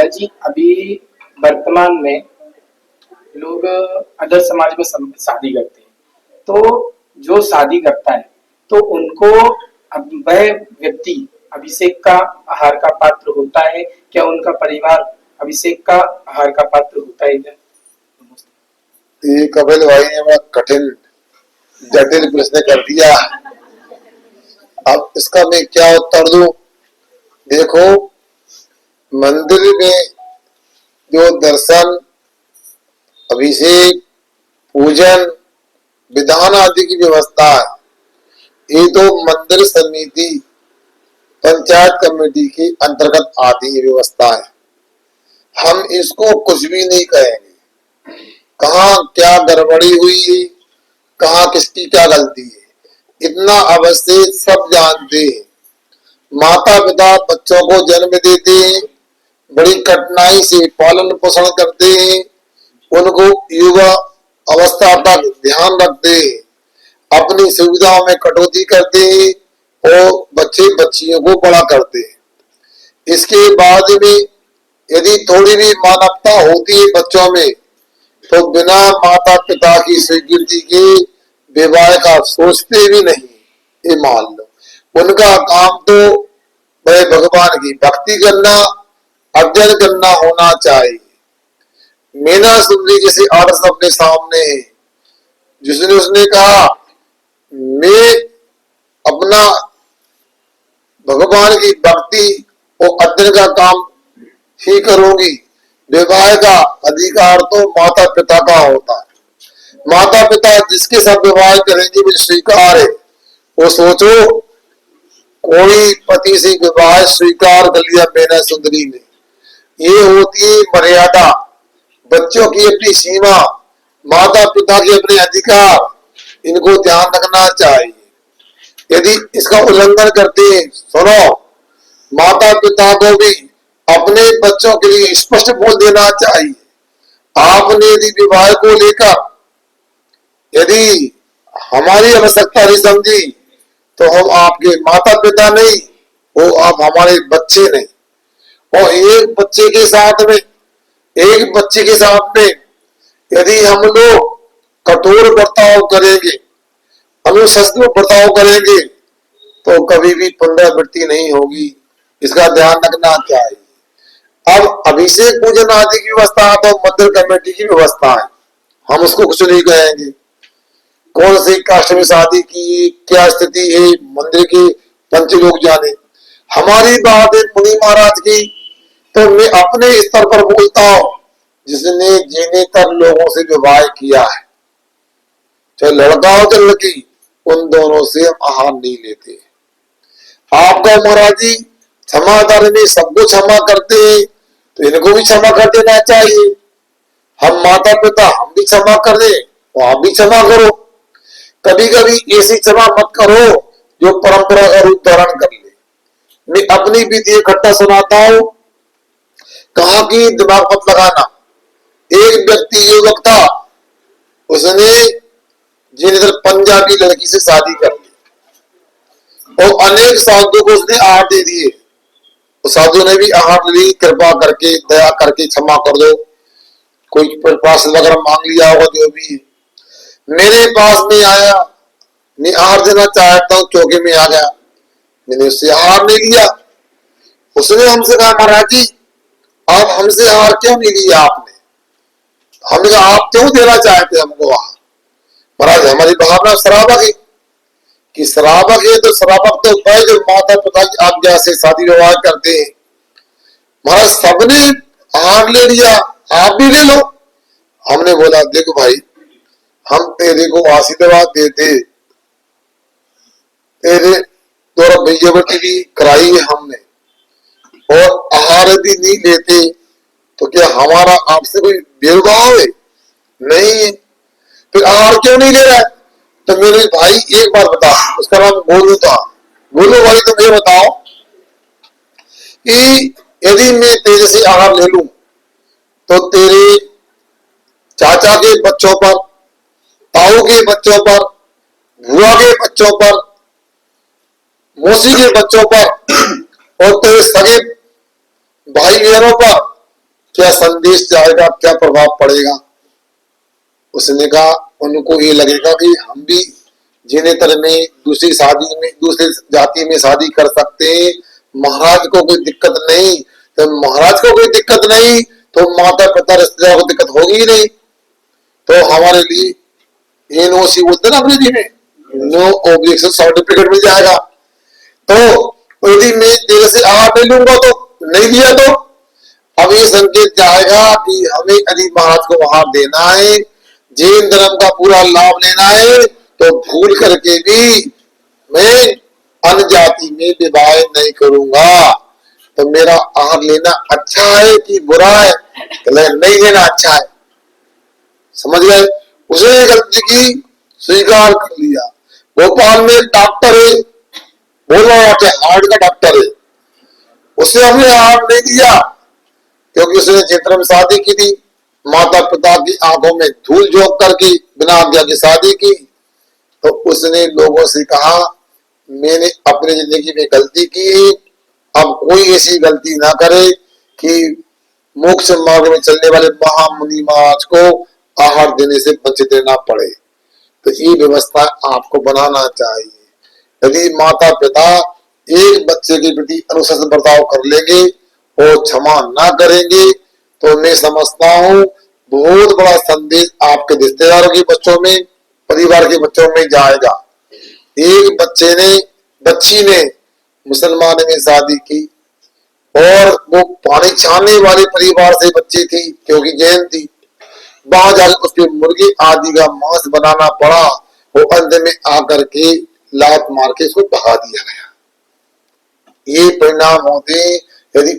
महाराज जी, अभी वर्तमान में लोग अदर समाज में शादी करते हैं, तो जो शादी करता है तो उनको अब वह व्यक्ति अभिषेक का आहार का पात्र होता है क्या? उनका परिवार अभिषेक का आहार का पात्र होता है क्या? ये कपिल भाई ने बड़ा कठिन जटिल प्रश्न कर दिया। अब इसका मैं क्या उत्तर दूं? देखो, मंदिर में जो दर्शन, अभिषेक, पूजन, विधान आदि की व्यवस्था है, ये तो मंदिर समिति, पंचायत कमेटी के अंतर्गत आती है व्यवस्था है। हम इसको कुछ भी नहीं कहेंगे। कहाँ क्या गड़बड़ी हुई है, कहाँ किसकी क्या गलती है, इतना अवश्य सब जानते हैं। माता पिता बच्चों को जन्म देते हैं, बड़ी कठिनाई से पालन पोषण करते हैं, उनको युवा अवस्था तक ध्यान रखते हैं, अपनी सुविधाओं में कटौती करते हैं और बच्चे बच्चियों को बड़ा करते हैं। इसके बाद में यदि थोड़ी भी मानवता होती है बच्चों में, तो बिना माता पिता की स्वीकृति के विवाह का सोचते भी नहीं। ये मान लो, उनका काम तो वह भगवान की भक्ति करना, अध्ययन करना होना चाहिए। मीना सुंदरी जैसे आदर्श अपने सामने है, जिसने उसने कहा मैं अपना भगवान की भक्ति और अध्ययन का काम ही करूंगी, विवाह का अधिकार तो माता पिता का होता है। माता पिता जिसके साथ विवाह करेंगे मुझे स्वीकार है। वो सोचो, कोई पति से विवाह स्वीकार कर लिया मीना सुंदरी ने, ये होती है मर्यादा। बच्चों की अपनी सीमा, माता पिता के अपने अधिकार, इनको ध्यान रखना चाहिए। यदि इसका उल्लंघन करते हैं, सुनो, माता पिता को भी अपने बच्चों के लिए स्पष्ट बोल देना चाहिए। आपने यदि विवाह को लेकर यदि हमारी आवश्यकता नहीं समझी, तो हम आपके माता पिता नहीं, वो आप हमारे बच्चे नहीं। और एक बच्चे के साथ में यदि हम लोग कठोर बर्ताव करेंगे, अनुशासित बर्ताव करेंगे, तो कभी भी पुनरावृत्ति नहीं होगी। इसका ध्यान रखना चाहिए। अब अभिषेक पूजन आदि की व्यवस्था तो मंदिर कमेटी की व्यवस्था है, हम उसको कुछ नहीं कहेंगे। कौन सी कास्ट में शादी की, क्या स्थिति है, मंदिर के पंच लोग जाने। हमारी बात है मुनि महाराज की, तो मैं अपने स्तर पर बोलता हूं, जिसने जीने तक लोगों से विवाह किया है, चाहे लड़का हो चाहे लड़की, उन दोनों से हम आहार नहीं लेते। आपका महाराज जी क्षमादान में सबको क्षमा करते हैं, तो इनको भी क्षमा कर देना चाहिए। हम माता पिता हम भी क्षमा कर दे, तो आप भी क्षमा करो। कभी कभी ऐसी क्षमा मत करो जो परंपरा का रूप धारण कर ले। मैं अपनी विधि इकट्ठा सुनाता हूं, कहा कि दिमाग मत लगाना। एक व्यक्ति युवक था, उसने जिन्हें पंजाबी लड़की से शादी कर ली और अनेक साधुओं को उसने आहार दे दिए। तो साधु ने भी आहार ली, कृपा करके दया करके क्षमा कर दो, कोई प्रकाश वगैरह मांग लिया होगा जो भी। मेरे पास में आया, मैं आहार देना चाहता हूँ, चौके में आ गया, मैंने उससे आहार नहीं लिया। उसने हमसे कहा महाराज जी आप हमसे आहार क्यों नहीं लिया आपने? हमने कहा आप क्यों देना चाहते हमको आहार? महाराज हमारी भावना श्रावक है कि श्रावक है तो श्रावक तो भाई जो माता पिता की आज्ञा से शादी विवाह करते हैं। महाराज सबने आहार ले लिया, आप भी ले लो। हमने बोला देखो भाई, हम तेरे को आशीर्वाद देते, तेरे द्वारा भैयावटी भी कराई है हमने, और आहार यदि नहीं लेते तो क्या हमारा आपसे कोई भेदभाव है? नहीं है। फिर आहार क्यों नहीं ले रहा है? तो मेरे भाई एक बात बता, उसका नाम गोलू था। गोलू भाई तुम ये बताओ कि यदि मैं तेरे से आहार ले लूं तो तेरे चाचा के बच्चों पर, ताऊ के बच्चों पर, बुआ के बच्चों पर, मौसी के बच्चों पर और तेरे सगे भाई बहनों पर क्या संदेश जाएगा, क्या प्रभाव पड़ेगा। उसने कहा उनको ये लगेगा कि हम भी जिनेतर में दूसरी शादी में दूसरी जाति में शादी कर सकते हैं, महाराज को कोई दिक्कत नहीं। तो महाराज को कोई दिक्कत नहीं तो माता पिता रिश्तेदारों को दिक्कत होगी ही नहीं। तो हमारे लिए एनओसी बोलते ना अंग्रेजी में, नो ऑब्जेक्शन सर्टिफिकेट मिल जाएगा। तो यदि मैं तेरे से आहार नहीं लूंगा तो नहीं दिया तो अब ये संकेत जाएगा कि हमें यदि महाराज को आहार देना है, जैन धर्म का पूरा लाभ लेना है, तो भूल करके भी मैं अन्य जाति में विवाह नहीं करूंगा। तो मेरा आहार लेना अच्छा है कि बुरा है? नहीं लेना अच्छा है। समझ गए? उसने गलती की, स्वीकार कर लिया। भोपाल में एक डॉक्टर है, बोल रहा था हार्ट का डॉक्टर है, उसने हमें आहार नहीं दिया क्योंकि उसने चित्र में शादी की थी, माता पिता की आंखों में धूल झोंक करके बिना आज्ञा की शादी की। तो उसने लोगों से कहा मैंने अपनी जिंदगी में गलती की, अब कोई ऐसी गलती ना करे कि मोक्ष मार्ग में चलने वाले महामुनि महाराज को आहार देने से वंचित रहना पड़े। तो ये व्यवस्था आपको बनाना चाहिए। यदि माता पिता एक बच्चे के प्रति अनुशासन बर्ताव कर लेंगे और क्षमा ना करेंगे तो मैं समझता हूँ बहुत बड़ा संदेश आपके रिश्तेदारों के बच्चों में, परिवार के बच्चों में जाएगा। एक बच्ची ने मुसलमान में शादी की और वो पानी छाने वाले परिवार से बच्ची थी क्योंकि जैन थी। वहां जाकर उसके मुर्गे आदि का मांस बनाना पड़ा, वो अंत में आकर के लात मार के इसको भगा दिया गया। ये परिणाम होते यदि